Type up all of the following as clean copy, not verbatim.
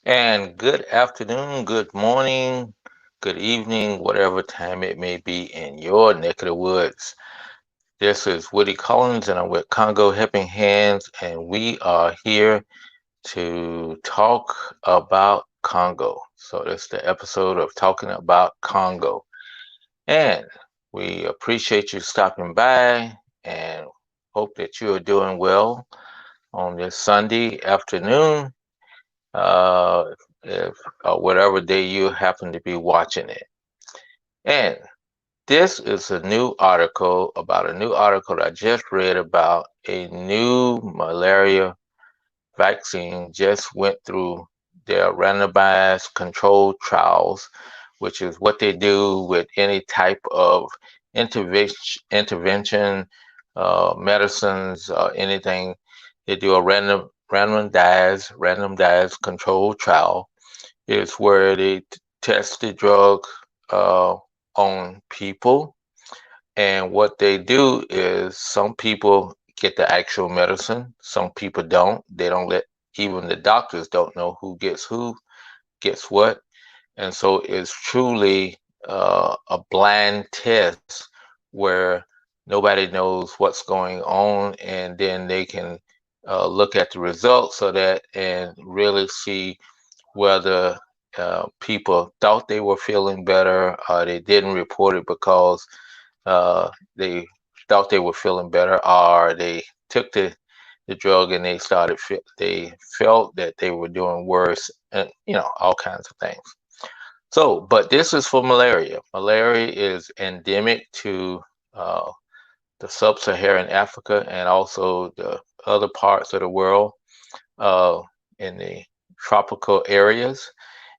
And good afternoon, good morning, good evening, whatever time it may be in your neck of the woods. This is Woody Collins, and I'm with Congo Helping Hands, and we are here to talk about Congo. So, this is the episode of Talking About Congo. And we appreciate you stopping by and hope that you are doing well on this Sunday afternoon. uh, if whatever day you happen to be watching it. And this is a new article that I just read about a new malaria vaccine just went through their randomized controlled trials, which is what they do with any type of intervention, medicines, anything. They do a randomized controlled trial is where they test the drug uh, on people. And what they do is some people get the actual medicine, some people don't. They don't let even the doctors don't know who gets what. And so it's truly a blind test where nobody knows what's going on, and then they can look at the results of that and really see whether people thought they were feeling better or they didn't report it because they thought they were feeling better, or they took the drug and they felt that they were doing worse, and all kinds of things. So, but this is for malaria. Malaria is endemic to uh, the sub-Saharan Africa and also the other parts of the world uh, in the tropical areas.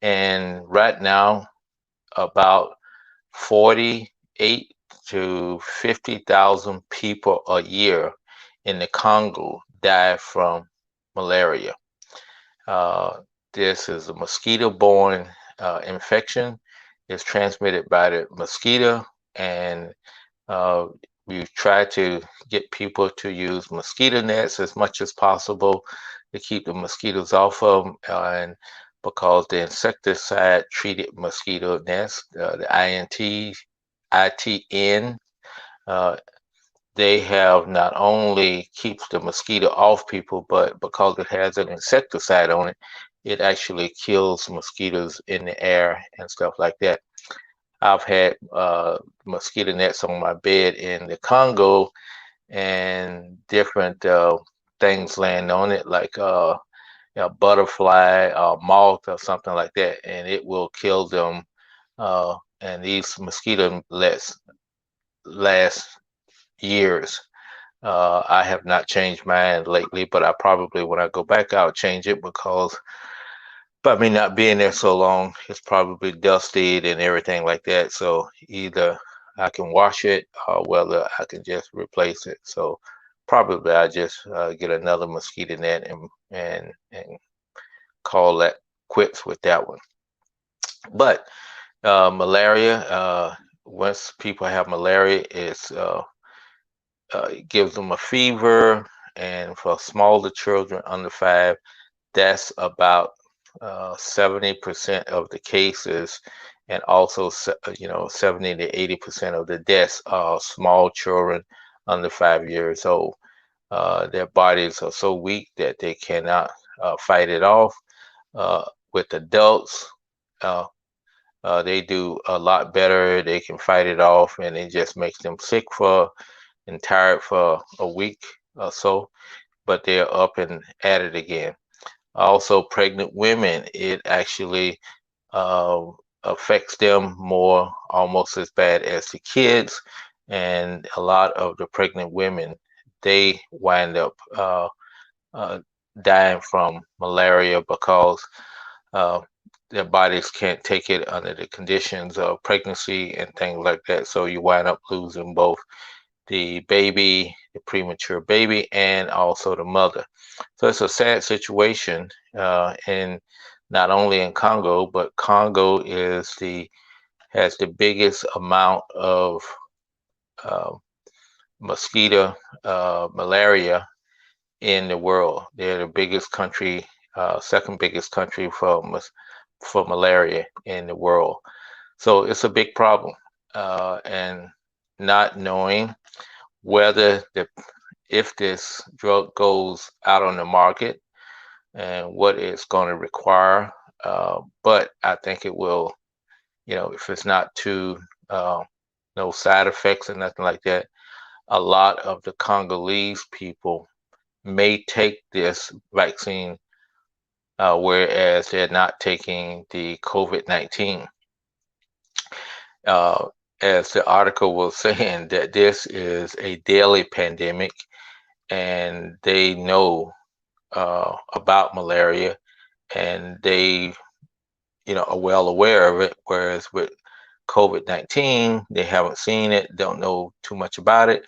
And right now, about 48 to 50,000 people a year in the Congo die from malaria. Uh, this is a mosquito-borne infection. It's transmitted by the mosquito, and uh, we've tried to get people to use mosquito nets as much as possible to keep the mosquitoes off of them. And because the insecticide treated mosquito nets, the ITN, uh, they have not only keeps the mosquito off people, but because it has an insecticide on it, it actually kills mosquitoes in the air and stuff like that. I've had mosquito nets on my bed in the Congo and different things land on it, like butterfly or moth or something like that, and it will kill them. And these mosquito nets last years. I have not changed mine lately, but I probably, when I go back, I'll change it because by me not being there so long, it's probably dusted and everything like that. So either I can wash it or whether I can just replace it. So probably I just get another mosquito net and call that quits with that one. But malaria, once people have malaria, it gives them a fever, and for smaller children under 5, that's about 70% of the cases, and also 70 to 80% of the deaths are small children under 5 years old. Their bodies are so weak that they cannot fight it off. With adults, uh, they do a lot better. They can fight it off, and it just makes them sick for and tired for a week or so, but they're up and at it again. Also, pregnant women, it actually uh, affects them more, almost as bad as the kids. And a lot of the pregnant women, they wind up uh, dying from malaria because uh, their bodies can't take it under the conditions of pregnancy and things like that. So you wind up losing both the baby, the premature baby, and also the mother. So it's a sad situation, in not only in Congo, but Congo has the biggest amount of uh, mosquito malaria in the world. They're the biggest country second biggest country for malaria in the world. So it's a big problem, and not knowing whether the if this drug goes out on the market and what it's going to require. But I think it will, if it's not too no side effects or nothing like that, a lot of the Congolese people may take this vaccine, whereas they're not taking the COVID-19. Uh, as the article was saying, that this is a daily pandemic, and they know about malaria, and they, are well aware of it. Whereas with COVID-19, they haven't seen it, don't know too much about it,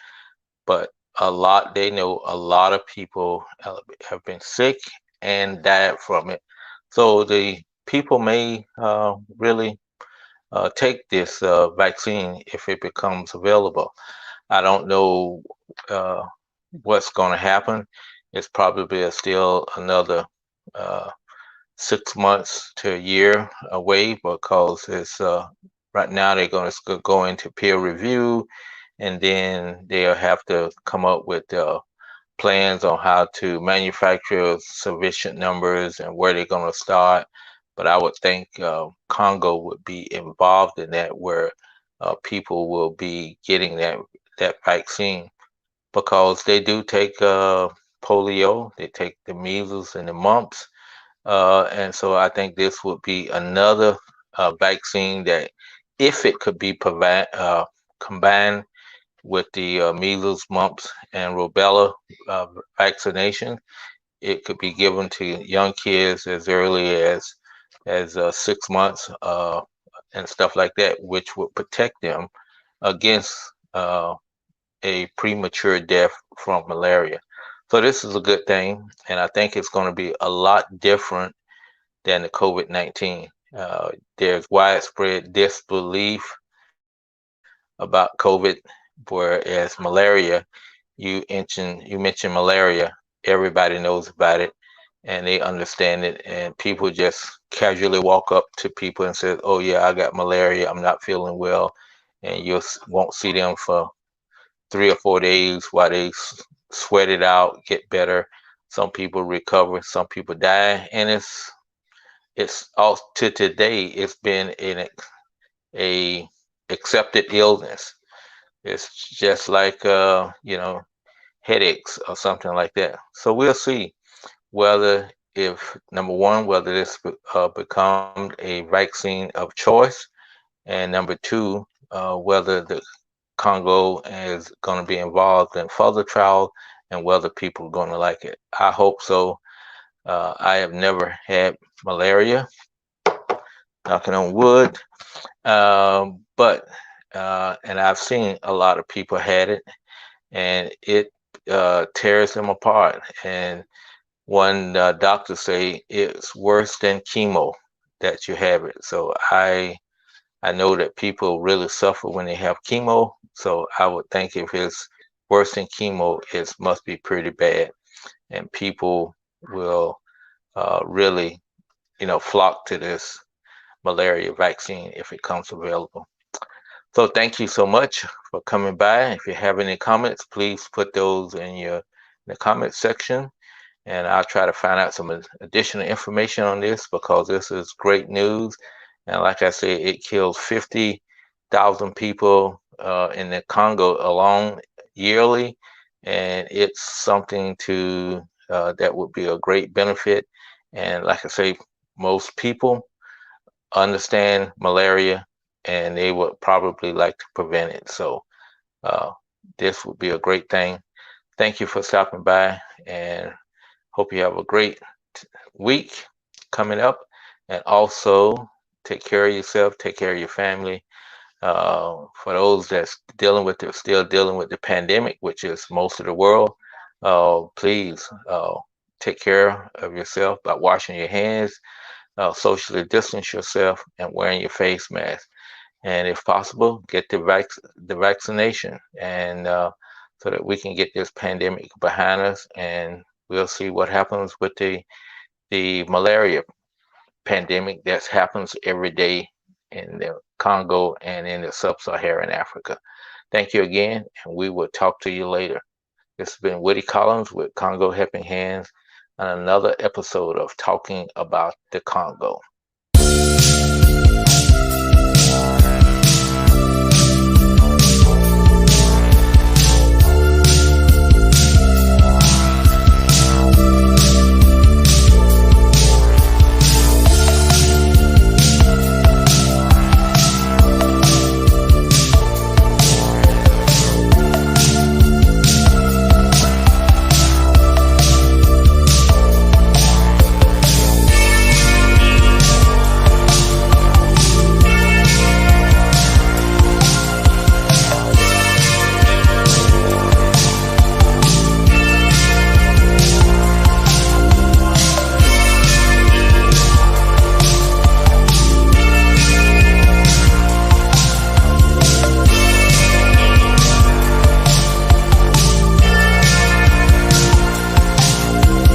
but they know a lot of people have been sick and died from it. So the people may really take this vaccine if it becomes available. I don't know uh, what's going to happen. It's probably still another uh, 6 months to a year away, because it's right now they're going to go into peer review, and then they'll have to come up with plans on how to manufacture sufficient numbers and where they're going to start. But I would think Congo would be involved in that, where people will be getting that vaccine, because they do take polio, they take the measles and the mumps, and so I think this would be another vaccine that, if it could be combined with the measles, mumps, and rubella vaccination, it could be given to young kids as early as 6 months, and stuff like that, which would protect them against a premature death from malaria. So this is a good thing, and I think it's going to be a lot different than the COVID-19. There's widespread disbelief about COVID, whereas malaria, you mentioned malaria, everybody knows about it, and they understand it, and people just casually walk up to people and say, "Oh yeah, I got malaria. I'm not feeling well," and you won't see them for 3 or 4 days while they sweat it out, get better. Some people recover, some people die, and it's all to today. It's been a accepted illness. It's just like headaches or something like that. So we'll see whether, if number one, whether this becomes a vaccine of choice, and number two, whether the Congo is going to be involved in further trial, and whether people are going to like it. I hope so. I have never had malaria, knocking on wood, but and I've seen a lot of people had it, and it tears them apart. And one doctor say it's worse than chemo that you have it. So I know that people really suffer when they have chemo. So I would think if it's worse than chemo, it must be pretty bad, and people will really, flock to this malaria vaccine if it comes available. So thank you so much for coming by. If you have any comments, please put those in the comment section, and I'll try to find out some additional information on this, because this is great news. And like I said, it kills 50,000 people in the Congo alone yearly, and it's something that would be a great benefit. And like I say, most people understand malaria, and they would probably like to prevent it. So uh, this would be a great thing. Thank you for stopping by, and hope you have a great week coming up. And also, take care of yourself, take care of your family. For those that's still dealing with the pandemic, which is most of the world, please take care of yourself by washing your hands, socially distance yourself, and wearing your face mask. And if possible, get the vaccination, and so that we can get this pandemic behind us, and we'll see what happens with the malaria pandemic that happens every day in the Congo and in the sub-Saharan Africa. Thank you again, and we will talk to you later. This has been Woody Collins with Congo Helping Hands on another episode of Talking About the Congo.